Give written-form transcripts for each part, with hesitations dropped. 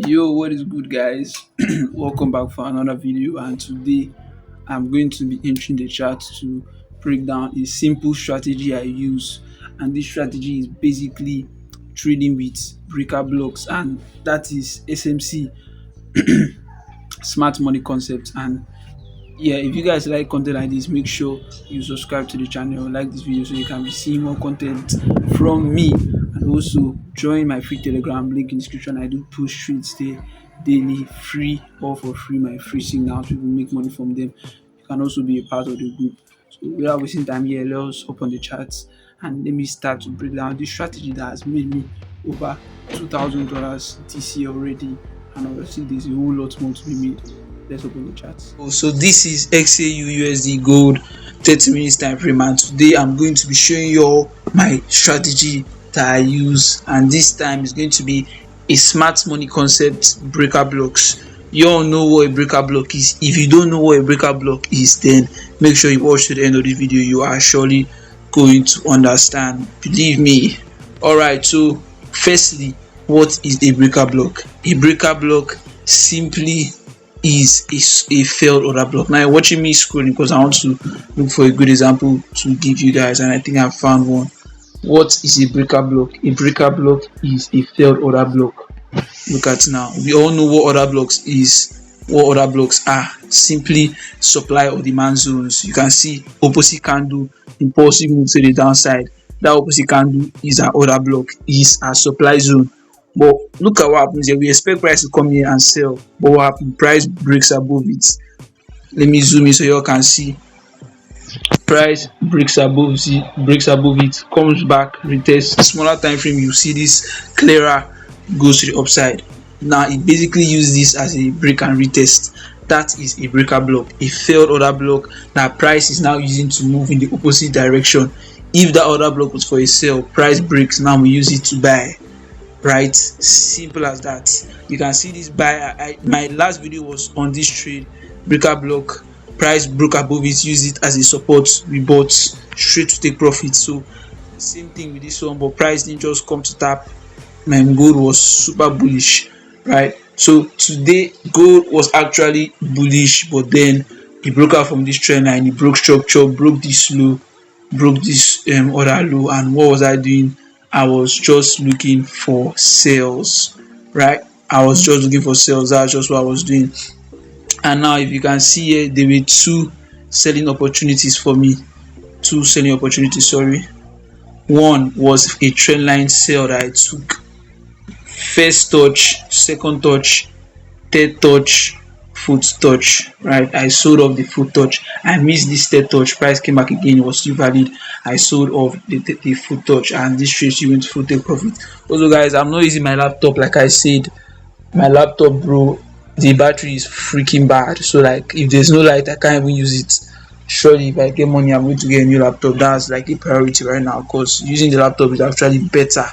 Yo, what is good, guys? Welcome back for another video. And today I'm going to be entering the chart to break down a simple strategy I use. And this strategy is basically trading with breaker blocks, and that is SMC, smart money concept. And yeah, if you guys like content like this, make sure you subscribe to the channel, like this video so you can be seeing more content from me, and also join my free telegram link in description. I do push tweets there daily, free or for free, my free signals. People make money from them. You can also be a part of the group. So without wasting time here, let us open the charts and let me start to break down this strategy that has made me over $2,000 this year already, and obviously there's a whole lot more to be made. Let's open the charts. So this is XAU USD gold 30 minutes time frame, and today I'm going to be showing you all my strategy that I use, and this time is going to be a smart money concept breaker blocks. You all know what a breaker block is. If you don't know what a breaker block is, then make sure you watch to the end of the video. You are surely going to understand, believe me. Alright, so firstly, what is a breaker block? A breaker block simply is a failed order block. Now you're watching me scrolling because I want to look for a good example to give you guys, and I think I found one. What is a breaker block? A breaker block is a failed order block. Look at now. We all know what order blocks is. What order blocks are simply supply or demand zones. You can see opposite candle, impulsive move to the downside. That opposite candle is an order block, is a supply zone. But look at what happens here. We expect price to come here and sell, but what happens? Price breaks above it. Let me zoom in so you all can see. Price breaks above it, comes back, retests. Smaller time frame, you see this clearer, goes to the upside. Now it basically uses this as a break and retest. That is a breaker block, a failed order block that price is now using to move in the opposite direction. If that order block was for a sell, price breaks, now we use it to buy. Right, simple as that. You can see this buy. My last video was on this trade, breaker block, price broke above it, use it as a support, we bought straight to take profit. So same thing with this one, but price didn't just come to tap. My gold was super bullish, right? So today gold was actually bullish, but then it broke out from this trend line. It broke structure, broke this low, broke this other low. And what was I doing? I was just looking for sales, right? I was just looking for sales. That's just what I was doing. And now if you can see here, there were two selling opportunities for me. Two selling opportunities, sorry. One was a trend line sale that I took. First touch, second touch, third touch, foot touch, right? I sold off the foot touch. I missed this third touch. Price came back again, it was still valid. I sold off the foot touch, and this trade still went to full take profit. Also guys, I'm not using my laptop. Like I said, my laptop, bro, the battery is freaking bad. So like if there's no light, I can't even use it. Surely if I get money, I'm going to get a new laptop. That's like a priority right now, because using the laptop is actually better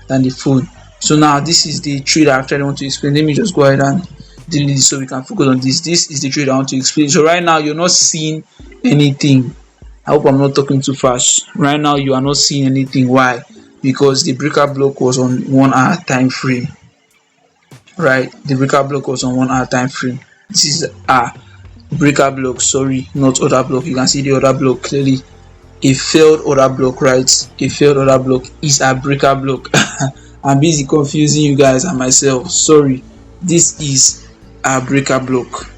than the phone. So now this is the trade I actually want to explain. Let me just go ahead and delete this so we can focus on this. This is the trade I want to explain. So right now you're not seeing anything. I hope I'm not talking too fast. Right now you are not seeing anything. Why? Because the breaker block was on 1 hour time frame. Right, the breaker block was on 1 hour time frame. This is a breaker block, sorry, not order block. You can see the order block clearly. A failed order block, right? A failed order block is a breaker block. I'm busy confusing you guys and myself, sorry. This is a breaker block.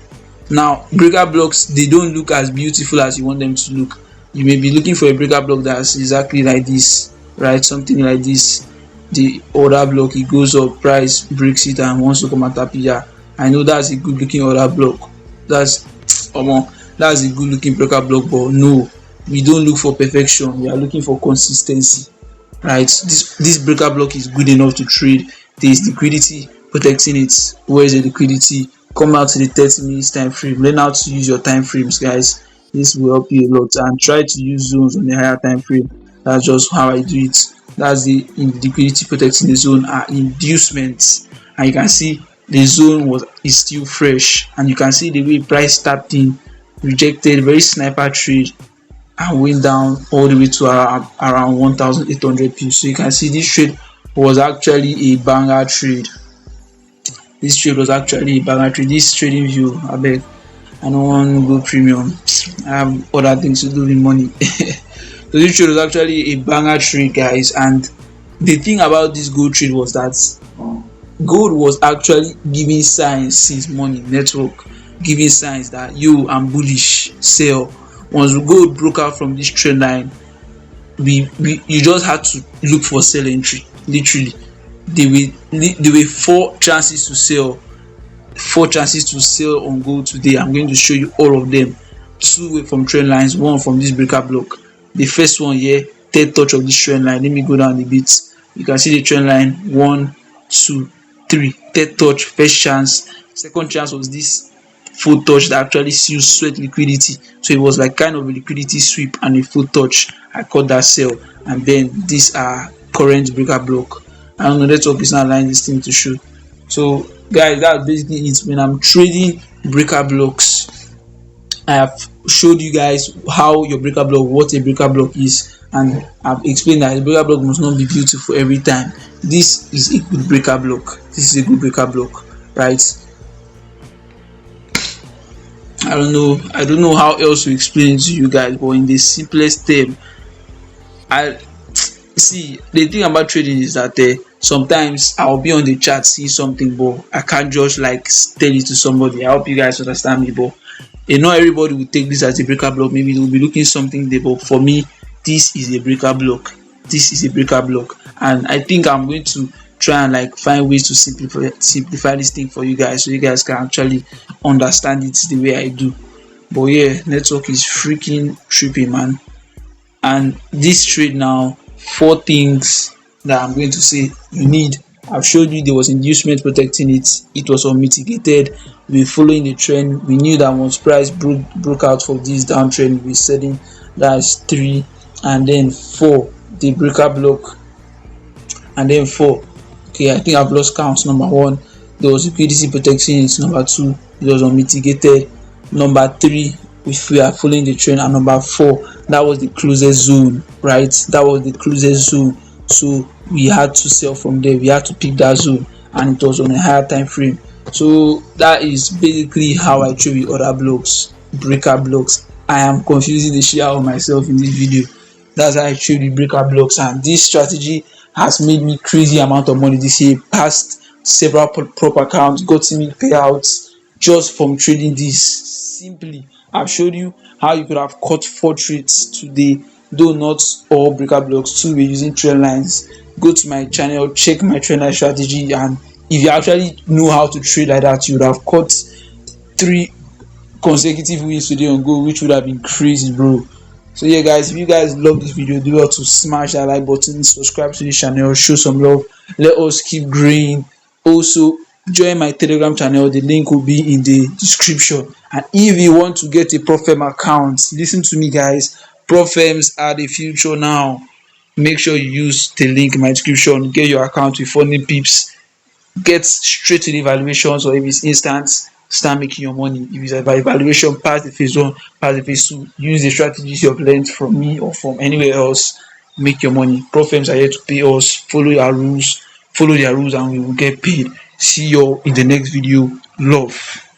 Now breaker blocks, they don't look as beautiful as you want them to look. You may be looking for a breaker block that's exactly like this, right? Something like this. The order block, it goes up, price breaks it and wants to come and tap here. I know that's a good looking order block. That's a good looking breaker block, but no, we don't look for perfection. We are looking for consistency, right? This breaker block is good enough to trade. There is liquidity protecting it. Where is the liquidity? Come out to the 30 minutes time frame. Learn how to use your time frames, guys. This will help you a lot, and try to use zones on the higher time frame. That's just how I do it. That's the liquidity protecting the zone are inducements, and you can see the zone is still fresh, and you can see the way price tapped in, rejected, very sniper trade, and went down all the way to around 1,800 pips. So you can see this trade was actually a banger trade. This trade was actually a banger trade. This trading view, I beg, I don't want go premium. I have other things to do with money. So this trade was actually a banger trade, guys. And the thing about this gold trade was that gold was actually giving signs since morning. Network giving signs that you, I'm bullish, sell. Once gold broke out from this trend line, we you just had to look for sell entry. Literally, there were four chances to sell on gold today. I'm going to show you all of them. Two way from trend lines, one from this breaker block. The first one here, third touch of this trend line. Let me go down a bit. You can see the trend line, 1, 2, 3. Third touch, first chance. Second chance was this full touch that actually seals sweat liquidity. So it was like kind of a liquidity sweep and a full touch. I caught that sell. And then these are current breaker block. I don't know, network is not allowing this thing to show. So guys, that's basically it. When I'm trading breaker blocks, I have showed you guys how your breaker block, what a breaker block is, and I've explained that a breaker block must not be beautiful every time. This is a good breaker block. This is a good breaker block, right? I don't know how else to explain it to you guys, but in the simplest term, I see, the thing about trading is that sometimes I'll be on the chat, see something, but I can't just like tell it to somebody. I hope you guys understand me, but not everybody will take this as a breaker block. Maybe they'll be looking something there, but for me, this is a breaker block. This is a breaker block, and I think I'm going to try and like find ways to simplify this thing for you guys, so you guys can actually understand it the way I do. But yeah, network is freaking tripping, man. And this trade now, four things that I'm going to say you need. I've showed you there was inducement protecting it. It was unmitigated. We're following the trend. We knew that once price broke out for this downtrend, we're setting that's 3, and then 4, the breaker block, and then 4. Okay, I think I've lost count. Number 1, there was liquidity protecting it. Number 2, it was unmitigated. Number 3, if we are following the trend, and number 4, that was the closest zone, right? That was the closest zone. So we had to sell from there. We had to pick that zone, and it was on a higher time frame. So that is basically how I trade with other blocks, breaker blocks. I am confusing the shit out of myself in this video. That's how I trade with breaker blocks, and this strategy has made me crazy amount of money this year. Past several prop accounts got me payouts just from trading this. Simply, I've showed you how you could have caught 4 trades today, though not all breaker blocks. 2 were using trend lines. Go to my channel, check my trend line strategy, and if you actually know how to trade like that, you would have caught 3 consecutive wins today on Go, which would have been crazy, bro. So yeah, guys, if you guys love this video, do well to smash that like button, subscribe to this channel, show some love, let us keep growing. Also, join my Telegram channel. The link will be in the description. And if you want to get a PropFirm account, listen to me, guys. PropFirms are the future now. Make sure you use the link in my description. Get your account with FundingPips. Get straight to the evaluations, or if it's instant, start making your money. If it's about evaluation, pass the phase 1, pass the phase 2. Use the strategies you've learned from me or from anywhere else. Make your money. PropFirms are here to pay us. Follow their rules, and we will get paid. See you all in the next video. Love.